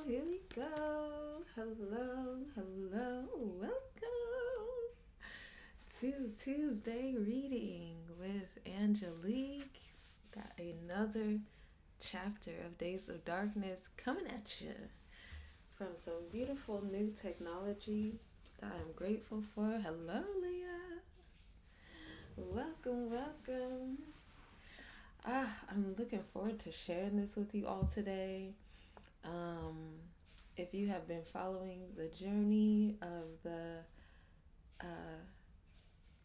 Here we go. Hello. Welcome to Tuesday Reading with Angelique. Got another chapter of Days of Darkness coming at you from some beautiful new technology that I'm grateful for. Hello, Leah. Welcome. I'm looking forward to sharing this with you all today. Um, if you have been following the journey of the uh,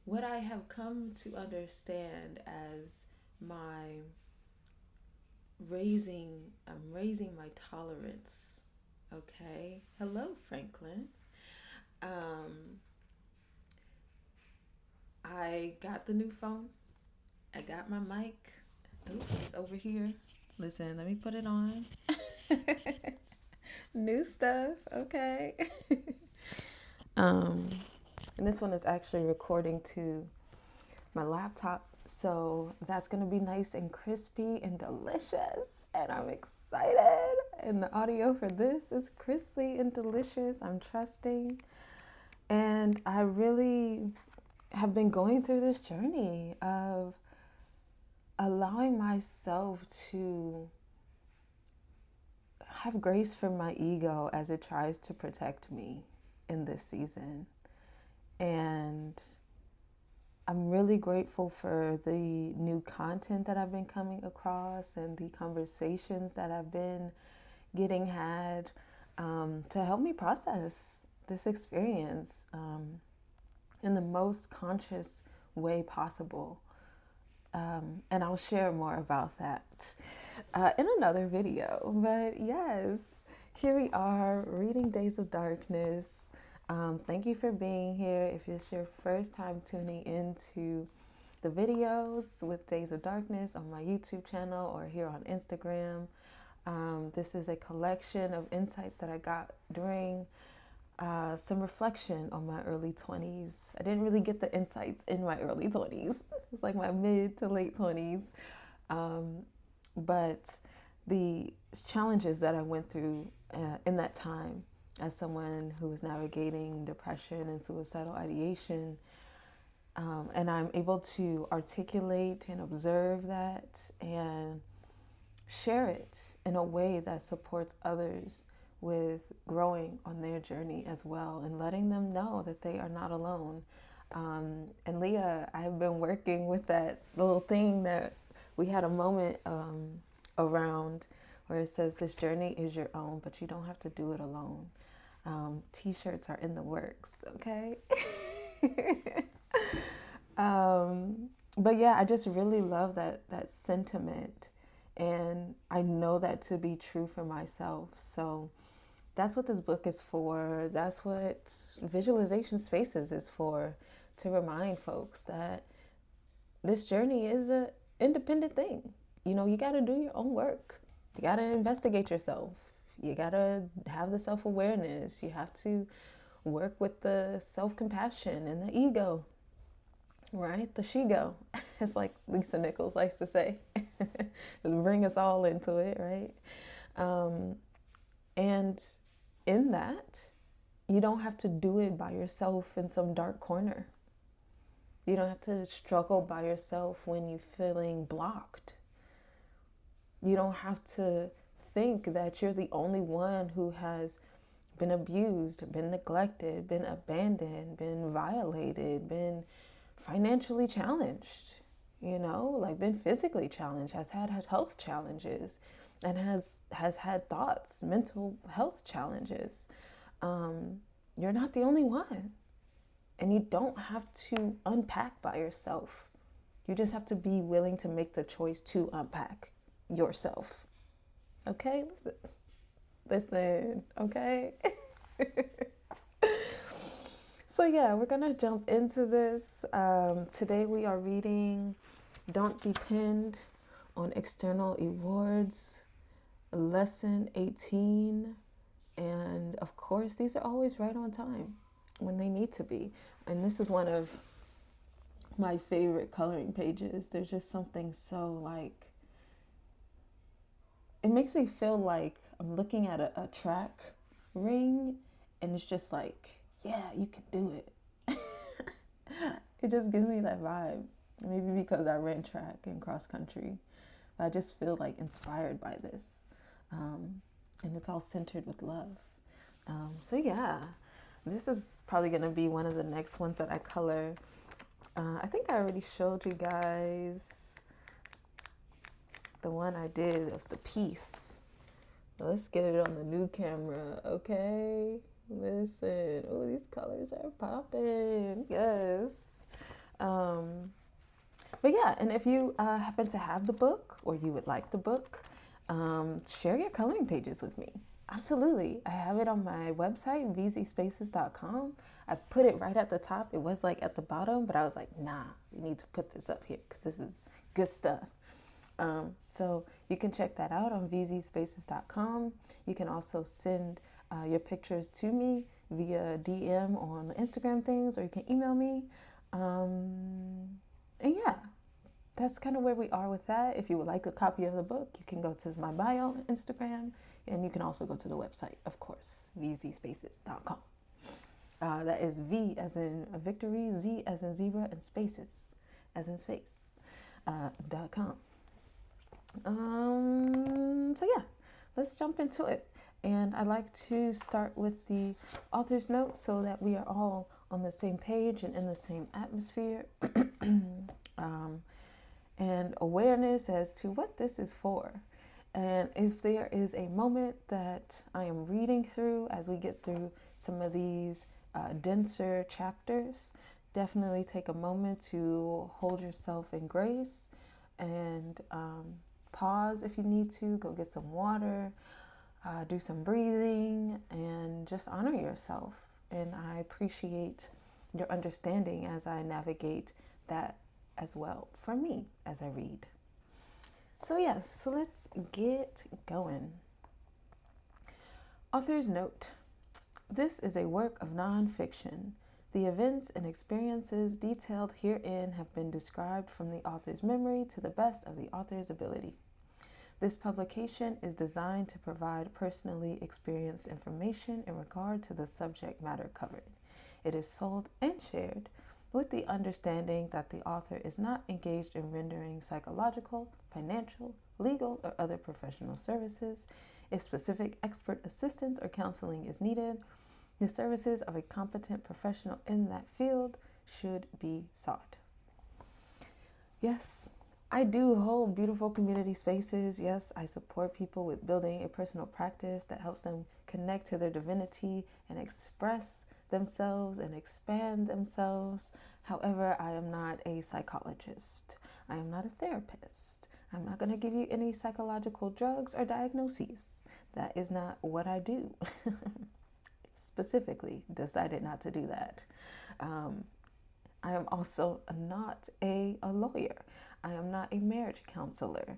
what I have come to understand as my I'm raising my tolerance. Okay. Hello, Franklin. Um, I got the new phone. I got my mic. Oops, it's over here. Listen, let me put it on. New stuff. Okay. um, and this one is actually recording to my laptop. So that's going to be nice and crispy and delicious. And I'm excited. And the audio for this is crispy and delicious. I'm trusting. And I really have been going through this journey of allowing myself to have grace for my ego as it tries to protect me in this season. And I'm really grateful for the new content that I've been coming across and the conversations that I've been getting had to help me process this experience in the most conscious way possible. And I'll share more about that in another video. But yes, here we are reading Days of Darkness. Thank you for being here. If it's your first time tuning into the videos with Days of Darkness on my YouTube channel or here on Instagram, this is a collection of insights that I got during some reflection on my early 20s. I didn't really get the insights in my early 20s. It was like my mid to late 20s. But the challenges that I went through in that time as someone who was navigating depression and suicidal ideation, and I'm able to articulate and observe that and share it in a way that supports others with growing on their journey as well and letting them know that they are not alone. And Leah, I've been working with that little thing that we had a moment around where it says this journey is your own, but you don't have to do it alone. T-shirts are in the works, okay? But yeah, I just really love that sentiment, and I know that to be true for myself. So that's what this book is for. That's what Visualization Spaces is for, to remind folks that this journey is an independent thing. You know, you got to do your own work. You got to investigate yourself. You got to have the self-awareness. You have to work with the self-compassion and the ego, right? The she-go. It's like Lisa Nichols likes to say. Bring us all into it, right? And in that, you don't have to do it by yourself in some dark corner. You don't have to struggle by yourself when you're feeling blocked. You don't have to think that you're the only one who has been abused, been neglected, been abandoned, been violated, been financially challenged, like been physically challenged, has had health challenges, and has had thoughts, mental health challenges. You're not the only one. And you don't have to unpack by yourself. You just have to be willing to make the choice to unpack yourself. Okay? Listen, okay? So yeah, we're gonna jump into this. Today we are reading Don't Depend on External Rewards, lesson 18. And of course, these are always right on time when they need to be. And this is one of my favorite coloring pages. There's just something so it makes me feel like I'm looking at a track ring, and it's just like, yeah, you can do it. It just gives me that vibe. Maybe because I ran track and cross country. But I just feel like inspired by this. And it's all centered with love. So yeah, this is probably going to be one of the next ones that I color. I think I already showed you guys the one I did of the piece. Let's get it on the new camera, okay? Listen, oh, these colors are popping, yes. But yeah, and if you happen to have the book or you would like the book, share your coloring pages with me. Absolutely. I have it on my website, vzspaces.com. I put it right at the top. It was like at the bottom, but I was like, nah, we need to put this up here because this is good stuff. So you can check that out on vzspaces.com. You can also send your pictures to me via DM on the Instagram things, or you can email me. And yeah, that's kind of where we are with that. If you would like a copy of the book, you can go to my bio on Instagram, and you can also go to the website, of course, vzspaces.com. That is V as in victory, Z as in zebra, and spaces as in space, .com. So yeah, let's jump into it. And I like to start with the author's note so that we are all on the same page and in the same atmosphere. And awareness as to what this is for. And if there is a moment that I am reading through as we get through some of these denser chapters, definitely take a moment to hold yourself in grace and pause if you need to, go get some water, do some breathing, and just honor yourself. And I appreciate your understanding as I navigate that as well for me as I read. So yes, so let's get going. Author's note. This is a work of nonfiction. The events and experiences detailed herein have been described from the author's memory to the best of the author's ability. This publication is designed to provide personally experienced information in regard to the subject matter covered. It is sold and shared with the understanding that the author is not engaged in rendering psychological, financial, legal, or other professional services. If specific expert assistance or counseling is needed, the services of a competent professional in that field should be sought. Yes, I do hold beautiful community spaces. Yes, I support people with building a personal practice that helps them connect to their divinity and express themselves and expand themselves. However, I am not a psychologist. I am not a therapist. I'm not going to give you any psychological drugs or diagnoses. That is not what I do. Specifically, decided not to do that. I am also not a lawyer. I am not a marriage counselor.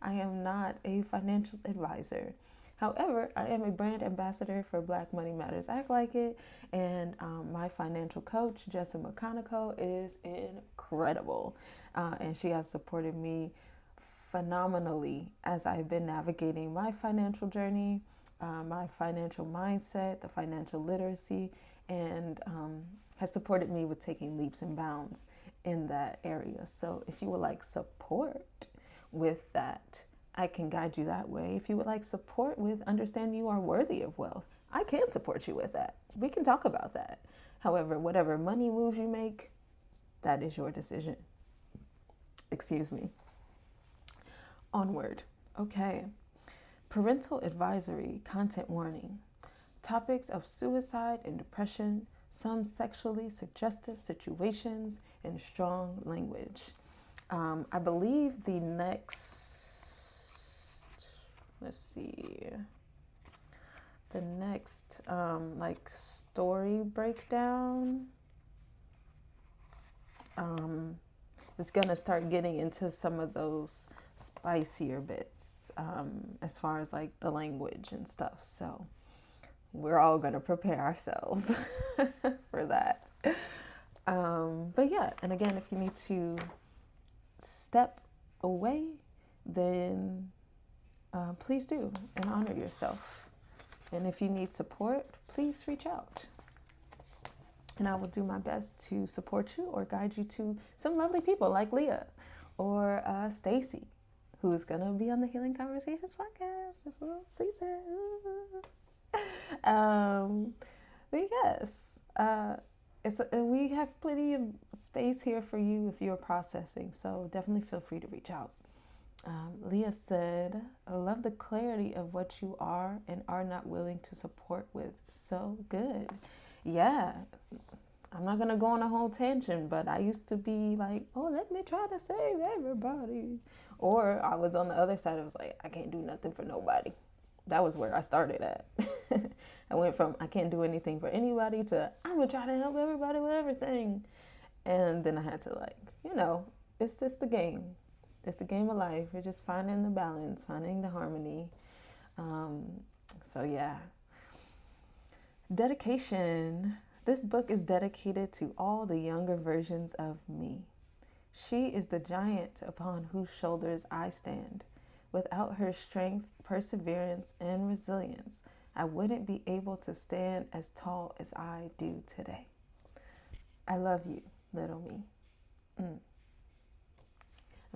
I am not a financial advisor. However, I am a brand ambassador for Black Money Matters Act Like It, and my financial coach, Jessa McConico, is incredible, and she has supported me phenomenally as I've been navigating my financial journey, my financial mindset, the financial literacy, and has supported me with taking leaps and bounds in that area. So if you would like support with that, I can guide you that way. If you would like support with understanding you are worthy of wealth, I can support you with that. We can talk about that. However, whatever money moves you make, that is your decision. Excuse me. Onward. Okay. Parental advisory, content warning. Topics of suicide and depression, some sexually suggestive situations, and strong language. I believe the next, let's see, the next like story breakdown is gonna start getting into some of those spicier bits as far as like the language and stuff. So we're all gonna prepare ourselves for that. But yeah, and again, if you need to step away, then please do and honor yourself. And if you need support, please reach out. And I will do my best to support you or guide you to some lovely people like Leah or Stacy, who's going to be on the Healing Conversations podcast. Just a little teaser. But yes, we have plenty of space here for you if you're processing. So definitely feel free to reach out. Leah said, I love the clarity of what you are and are not willing to support with. So good. Yeah, I'm not going to go on a whole tangent, but I used to be like, oh, let me try to save everybody. Or I was on the other side. I was like, I can't do nothing for nobody. That was where I started at. I went from I can't do anything for anybody to I'm going to try to help everybody with everything. And then I had to it's just the game. It's the game of life. You're just finding the balance, finding the harmony. So yeah. Dedication. This book is dedicated to all the younger versions of me. She is the giant upon whose shoulders I stand. Without her strength, perseverance, and resilience, I wouldn't be able to stand as tall as I do today. I love you, little me. I'm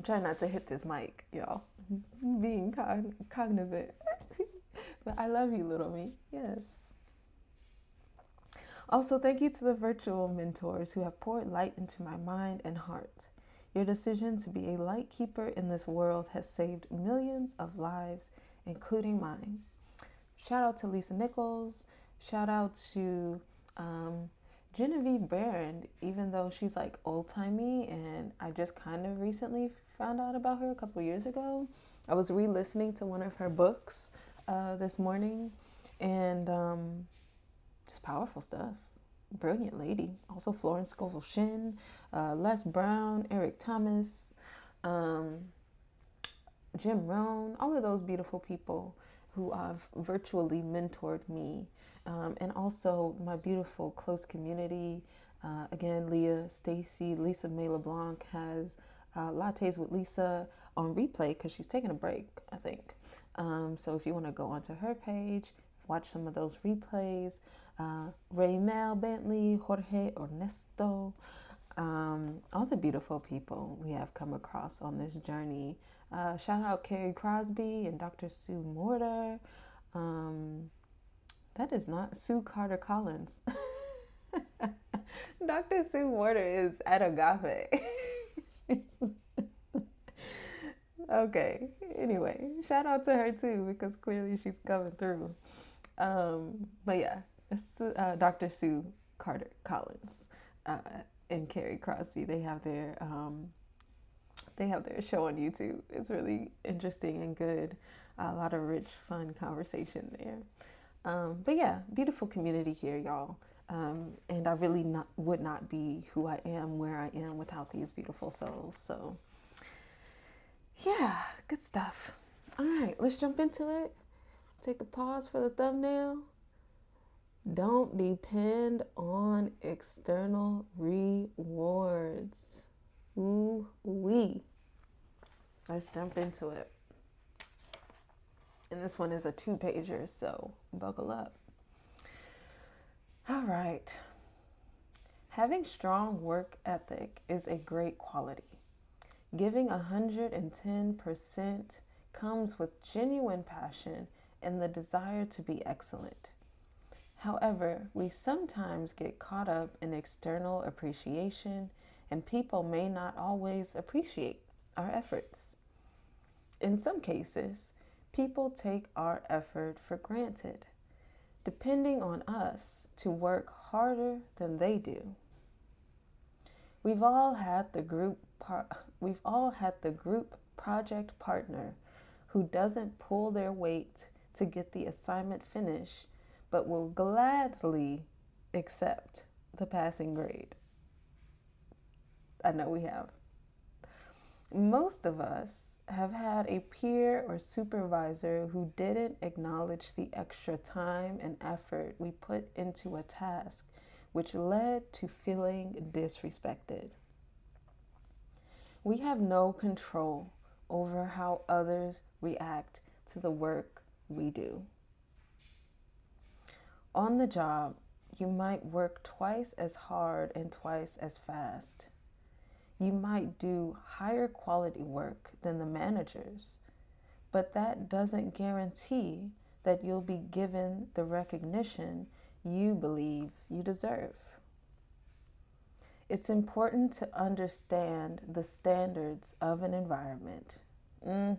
trying not to hit this mic, y'all. Being cognizant. But I love you, little me. Yes. Also, thank you to the virtual mentors who have poured light into my mind and heart. Your decision to be a light keeper in this world has saved millions of lives, including mine. Shout out to Lisa Nichols. Shout out to Genevieve Barron, even though she's like old-timey and I just kind of recently found out about her a couple years ago. I was re-listening to one of her books this morning, and just powerful stuff. Brilliant lady. Also Florence Scovel Shinn, Les Brown, Eric Thomas, Jim Rohn, all of those beautiful people who have virtually mentored me. And also my beautiful close community. Again, Leah, Stacy, Lisa May LeBlanc has Lattes with Lisa on replay because she's taking a break, I think. So if you want to go onto her page, watch some of those replays. Raymel Bentley, Jorge Ernesto, all the beautiful people we have come across on this journey. Shout out Carrie Crosby and Dr. Sue Morter. That is not Sue Carter Collins. Dr. Sue Morter is at Agape. Okay, anyway, shout out to her too because clearly she's coming through. But yeah, Dr. Sue Carter Collins and Carrie Crosby, they have their show on YouTube. It's really interesting and good. A lot of rich, fun conversation there. But yeah, beautiful community here, y'all. And I really would not be who I am, where I am without these beautiful souls. So yeah, good stuff. All right, let's jump into it. Take a pause for the thumbnail. Don't depend on external rewards. Ooh-wee. Let's jump into it. And this one is a 2-pager, so buckle up. All right. Having strong work ethic is a great quality. Giving 110% comes with genuine passion and the desire to be excellent. However, we sometimes get caught up in external appreciation, and people may not always appreciate our efforts. In some cases, people take our effort for granted, depending on us to work harder than they do. We've all had the group project partner who doesn't pull their weight to get the assignment finished, but will gladly accept the passing grade. I know we have. Most of us have had a peer or supervisor who didn't acknowledge the extra time and effort we put into a task, which led to feeling disrespected. We have no control over how others react to the work we do. On the job, you might work twice as hard and twice as fast. You might do higher quality work than the managers, but that doesn't guarantee that you'll be given the recognition you believe you deserve. It's important to understand the standards of an environment. I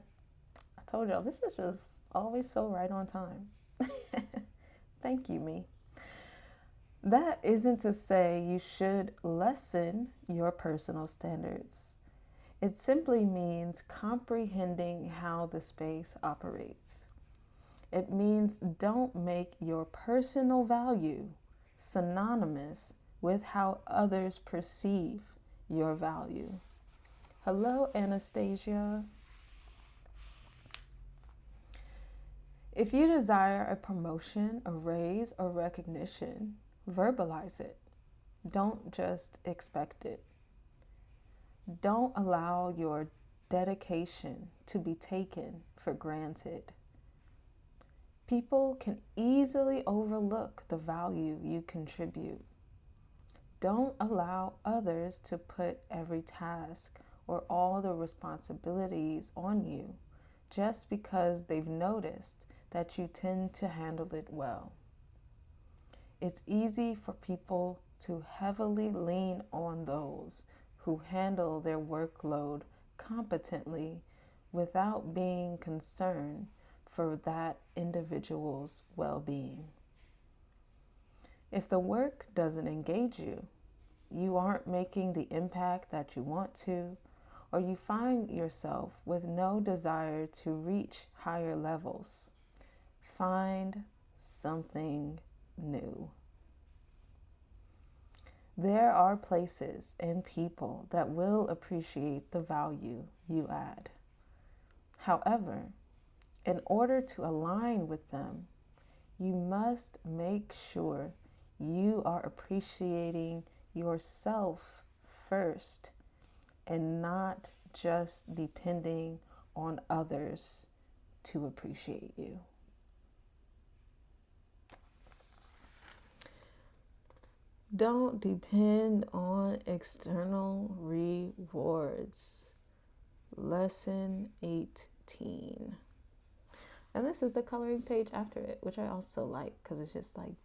told y'all, this is just always so right on time. Thank you, me. That isn't to say you should lessen your personal standards. It simply means comprehending how the space operates. It means don't make your personal value synonymous with how others perceive your value. Hello, Anastasia. If you desire a promotion, a raise, or recognition, verbalize it. Don't just expect it. Don't allow your dedication to be taken for granted. People can easily overlook the value you contribute. Don't allow others to put every task or all the responsibilities on you just because they've noticed that you tend to handle it well. It's easy for people to heavily lean on those who handle their workload competently without being concerned for that individual's well-being. If the work doesn't engage you, you aren't making the impact that you want to, or you find yourself with no desire to reach higher levels, find something new. There are places and people that will appreciate the value you add. However, in order to align with them, you must make sure you are appreciating yourself first and not just depending on others to appreciate you. Don't depend on external rewards. Lesson 18. And this is the coloring page after it, which I also like because it's just like,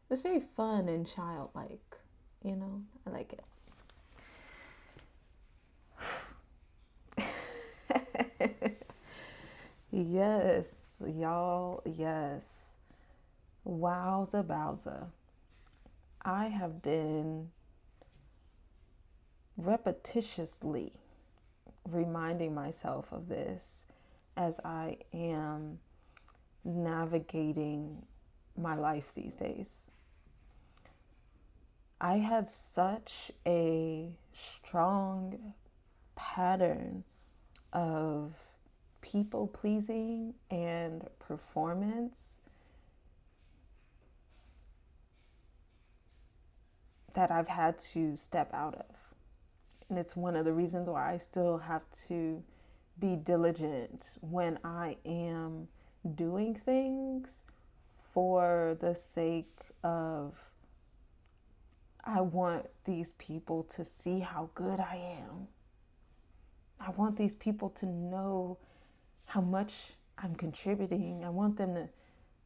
it's very fun and childlike, you know? I like it. Yes, y'all, yes. Wowza bowza. I have been repetitiously reminding myself of this as I am navigating my life these days. I had such a strong pattern of people pleasing and performance that I've had to step out of. And it's one of the reasons why I still have to be diligent when I am doing things for the sake of, I want these people to see how good I am. I want these people to know how much I'm contributing. I want them to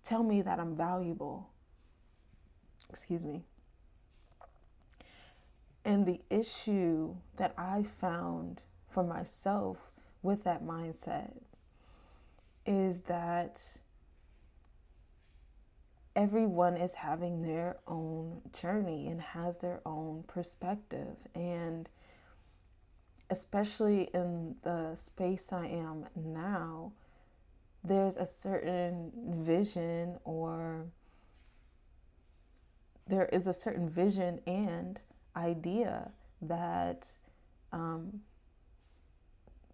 tell me that I'm valuable. Excuse me. And the issue that I found for myself with that mindset is that everyone is having their own journey and has their own perspective. And especially in the space I am now, there's a certain vision, or there is a certain vision and idea that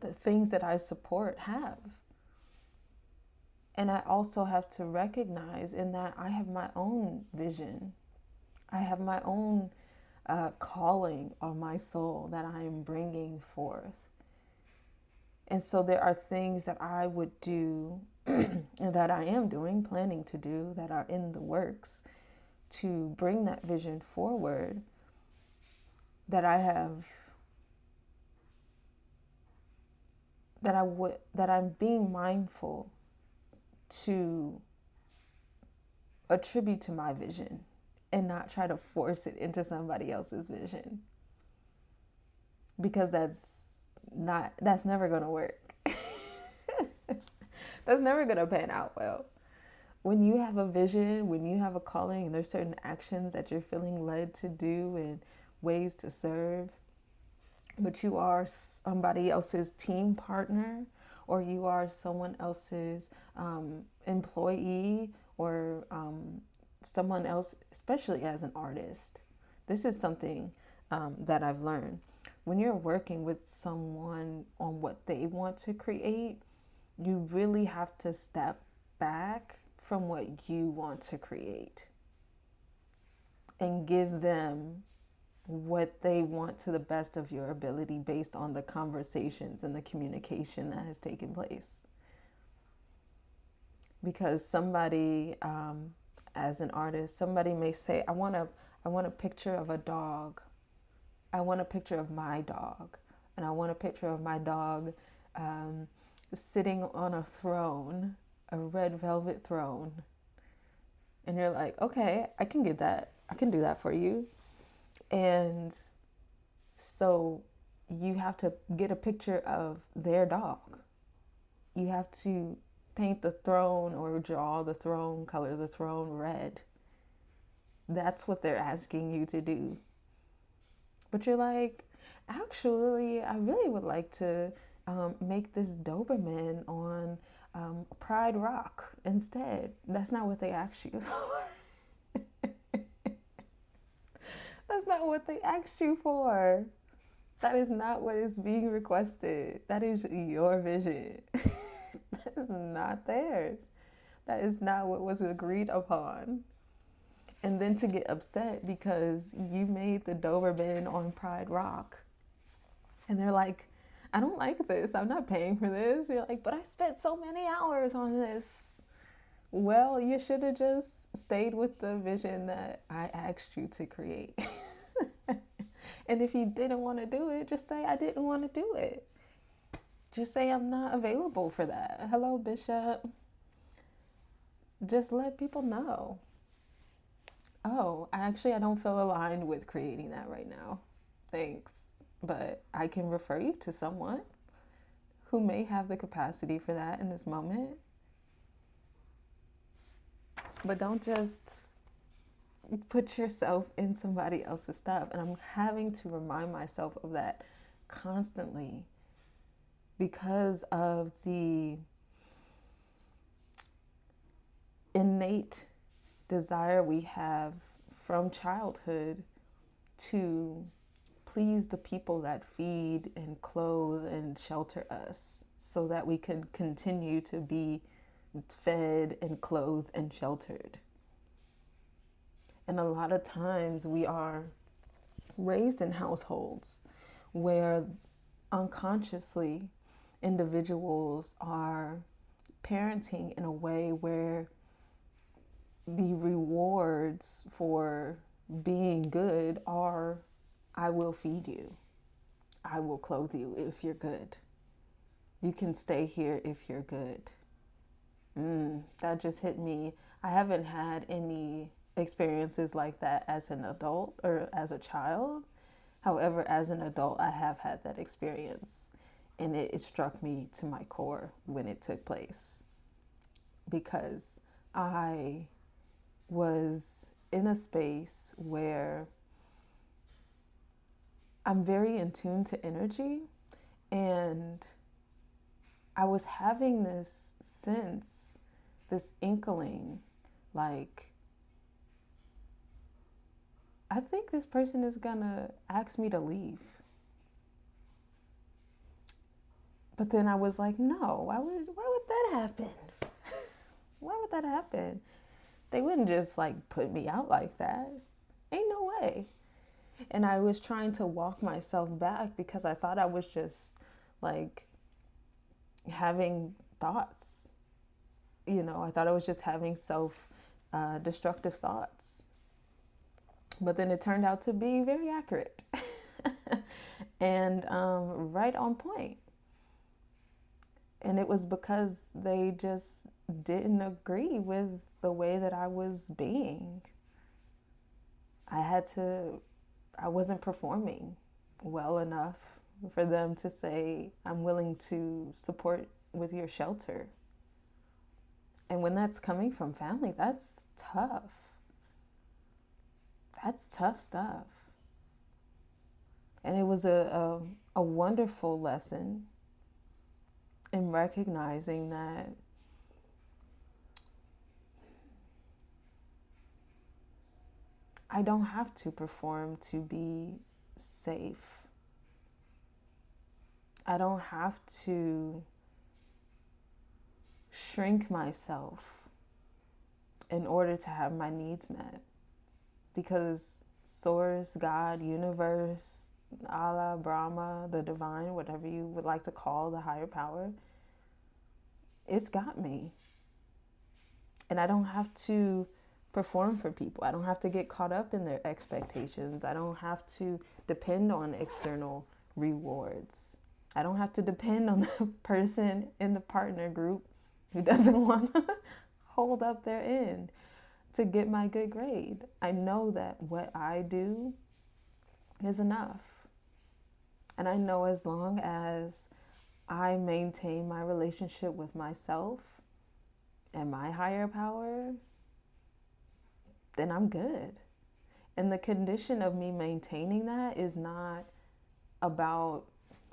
the things that I support have. And I also have to recognize in that I have my own vision. I have my own calling on my soul that I am bringing forth. And so there are things that I would do that I am doing, planning to do, that are in the works to bring that vision forward, that I have, that I'm being mindful to attribute to my vision and not try to force it into somebody else's vision, because that's never going to work. That's never going to pan out well. When you have a vision, when you have a calling, and there's certain actions that you're feeling led to do and ways to serve, but you are somebody else's team partner, or you are someone else's employee, or someone else, especially as an artist. This is something that I've learned. When you're working with someone on what they want to create, you really have to step back from what you want to create and give them what they want to the best of your ability based on the conversations and the communication that has taken place. Because somebody, as an artist, somebody may say, I want a picture of a dog. I want a picture of my dog. And I want a picture of my dog sitting on a throne, a red velvet throne. And you're like, okay, I can get that. I can do that for you. And so you have to get a picture of their dog. You have to paint the throne or draw the throne, color the throne red. That's what they're asking you to do. But you're like, actually, I really would like to make this Doberman on Pride Rock instead. That's not what they asked you for. That's not what they asked you for. That is not what is being requested. That is your vision. That is not theirs. That is not what was agreed upon. And then to get upset because you made the Doberman on Pride Rock. And they're like, I don't like this. I'm not paying for this. You're like, but I spent so many hours on this. Well, you should have just stayed with the vision that I asked you to create. And if you didn't want to do it, just say I didn't want to do it. Just say I'm not available for that. Hello, Bishop. Just let people know. Oh, I don't feel aligned with creating that right now. Thanks. But I can refer you to someone who may have the capacity for that in this moment. But don't just put yourself in somebody else's stuff. And I'm having to remind myself of that constantly because of the innate desire we have from childhood to please the people that feed and clothe and shelter us so that we can continue to be fed and clothed and sheltered. And a lot of times we are raised in households where unconsciously individuals are parenting in a way where the rewards for being good are, I will feed you. I will clothe you if you're good. You can stay here if you're good. That just hit me. I haven't had any experiences like that as an adult or as a child. However, as an adult, I have had that experience. And it struck me to my core when it took place. Because I was in a space where I'm very in tune to energy, and I was having this sense, this inkling, like, I think this person is gonna ask me to leave. But then I was like, no, why would that happen? Why would that happen? They wouldn't just like put me out like that. Ain't no way. And I was trying to walk myself back because I thought I was just like having thoughts. I thought I was just having destructive thoughts. But then it turned out to be very accurate and right on point. And it was because they just didn't agree with the way that I was being. I wasn't performing well enough for them to say, I'm willing to support with your shelter. And when that's coming from family, that's tough. That's tough stuff. And it was a wonderful lesson in recognizing that I don't have to perform to be safe. I don't have to shrink myself in order to have my needs met. Because Source, God, universe, Allah, Brahma, the divine, whatever you would like to call the higher power, it's got me. And I don't have to perform for people. I don't have to get caught up in their expectations. I don't have to depend on external rewards. I don't have to depend on the person in the partner group who doesn't want to hold up their end to get my good grade. I know that what I do is enough. And I know as long as I maintain my relationship with myself and my higher power, then I'm good. And the condition of me maintaining that is not about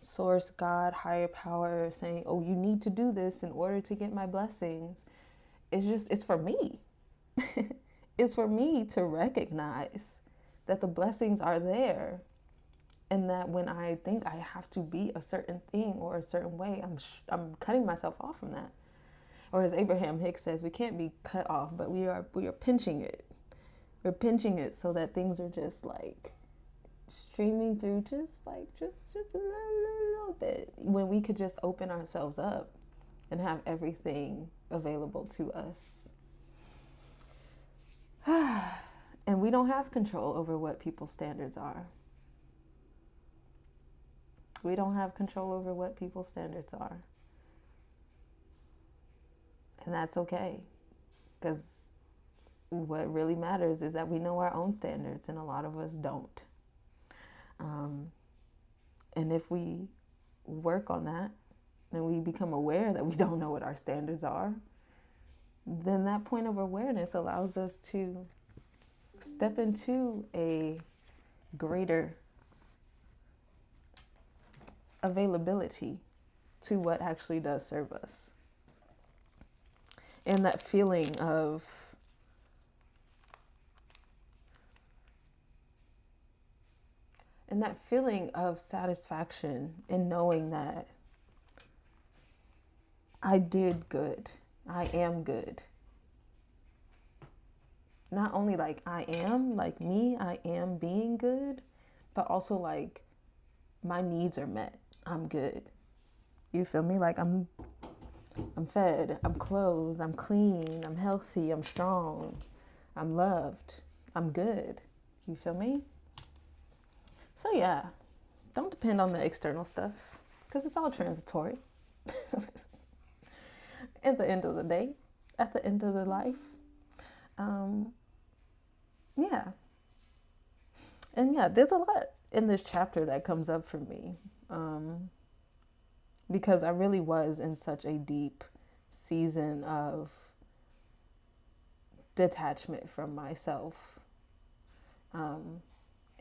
Source, God, higher power saying, oh, you need to do this in order to get my blessings. It's for me. It's for me to recognize that the blessings are there, and that when I think I have to be a certain thing or a certain way, I'm cutting myself off from that. Or as Abraham Hicks says, we can't be cut off, but we are pinching it. We're pinching it so that things are just like streaming through just a little bit, when we could just open ourselves up and have everything available to us. And we don't have control over what people's standards are. We don't have control over what people's standards are. And that's okay. Because what really matters is that we know our own standards, and a lot of us don't. And if we work on that, and we become aware that we don't know what our standards are, then that point of awareness allows us to step into a greater availability to what actually does serve us. And that feeling of satisfaction in knowing that I did good. I am good. Not only like I am, like me, I am being good, but also like my needs are met. I'm good. You feel me? Like I'm fed, I'm clothed, I'm clean, I'm healthy, I'm strong, I'm loved, I'm good. You feel me? So yeah, don't depend on the external stuff, because it's all transitory. At the end of the day, at the end of the life. Yeah. And yeah, there's a lot in this chapter that comes up for me, because I really was in such a deep season of detachment from myself.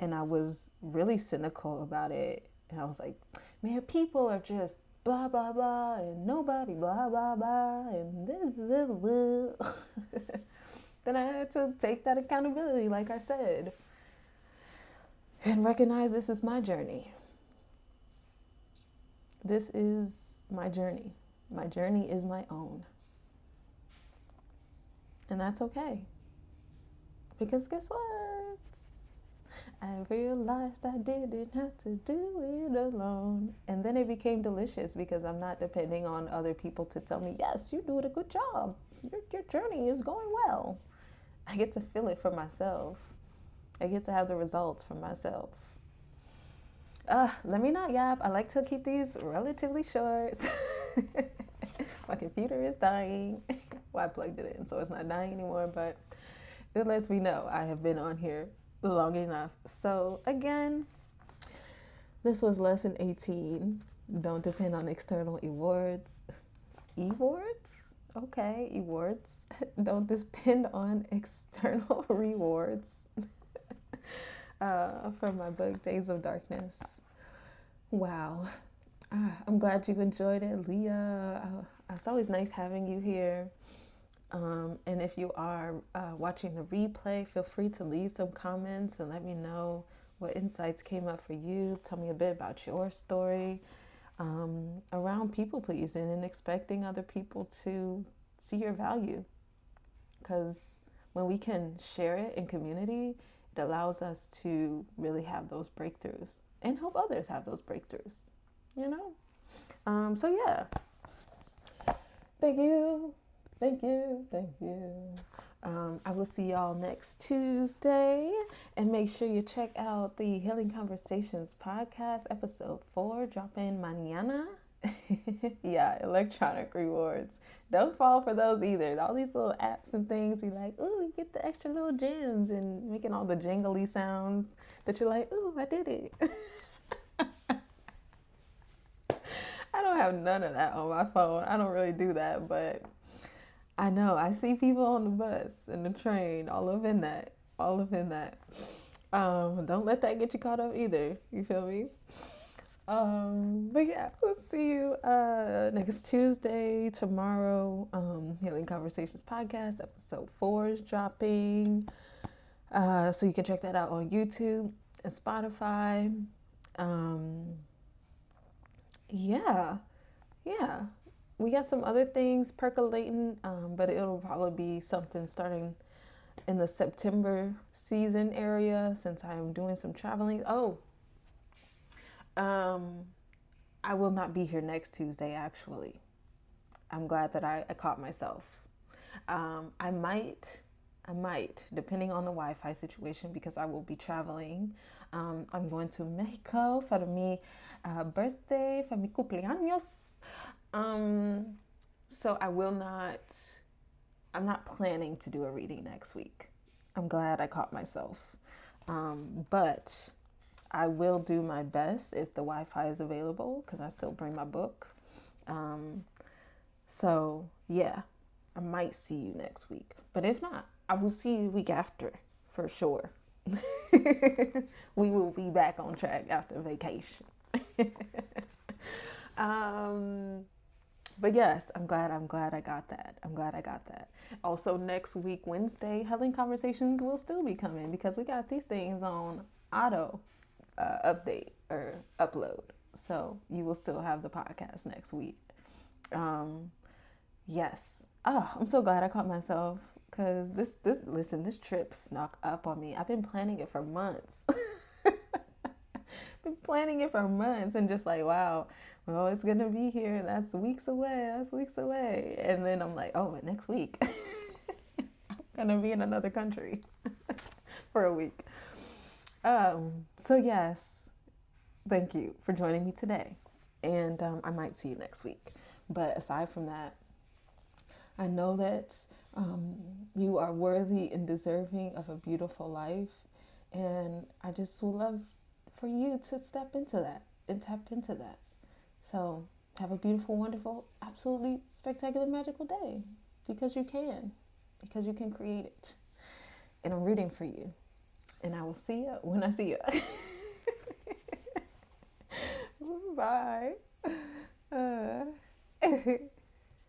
And I was really cynical about it. And I was like, man, people are just blah, blah, blah, and nobody blah, blah, blah, and blah, blah, blah. Then I had to take that accountability, like I said, and recognize this is my journey. This is my journey. My journey is my own. And that's okay. Because guess what? I realized I didn't have to do it alone. And then it became delicious because I'm not depending on other people to tell me, yes, you're doing a good job. your journey is going well. I get to feel it for myself. I get to have the results for myself. Let me not yap. I like to keep these relatively short. My computer is dying. Well, I plugged it in, so it's not dying anymore, but it lets me know I have been on here long enough. So, again, this was lesson 18. Don't depend on external rewards. Rewards? Okay, rewards. Don't depend on external rewards. From my book, Days of Darkness. Wow. I'm glad you enjoyed it, Leah. It's always nice having you here. And if you are watching the replay, feel free to leave some comments and let me know what insights came up for you. Tell me a bit about your story around people pleasing and expecting other people to see your value. Because when we can share it in community, it allows us to really have those breakthroughs and help others have those breakthroughs, you know? So yeah, thank you. I will see y'all next Tuesday, and make sure you check out the Healing Conversations podcast, episode 4, dropping mañana. Yeah, electronic rewards. Don't fall for those either. All these little apps and things, you're like, ooh, you get the extra little gems and making all the jingly sounds that you're like, ooh, I did it. I don't have none of that on my phone. I don't really do that, but I know I see people on the bus and the train, all of in that. Don't let that get you caught up either. You feel me? But yeah, we'll see you next Tuesday, tomorrow. Healing Conversations podcast, episode 4 is dropping. So you can check that out on YouTube and Spotify. Yeah. We got some other things percolating, but it'll probably be something starting in the September season area since I am doing some traveling. I will not be here next Tuesday, actually. I'm glad that I caught myself. I might, depending on the Wi-Fi situation, because I will be traveling. I'm going to Mexico for mi birthday, for mi cumpleaños. So I'm not planning to do a reading next week. I'm glad I caught myself. But I will do my best if the Wi-Fi is available, because I still bring my book. So yeah, I might see you next week. But if not, I will see you the week after for sure. We will be back on track after vacation. But yes, I'm glad I got that. Also, next week, Wednesday, Healing Conversations will still be coming because we got these things on auto update or upload. So you will still have the podcast next week. Yes. Oh, I'm so glad I caught myself because this trip snuck up on me. I've been planning it for months. And just like, wow, well, it's going to be here. That's weeks away. And then I'm like, oh, but next week, I'm going to be in another country for a week. So yes, thank you for joining me today. And I might see you next week. But aside from that, I know that you are worthy and deserving of a beautiful life. And I just would love for you to step into that and tap into that. So have a beautiful, wonderful, absolutely spectacular, magical day because you can create it. And I'm rooting for you. And I will see you when I see you. Bye.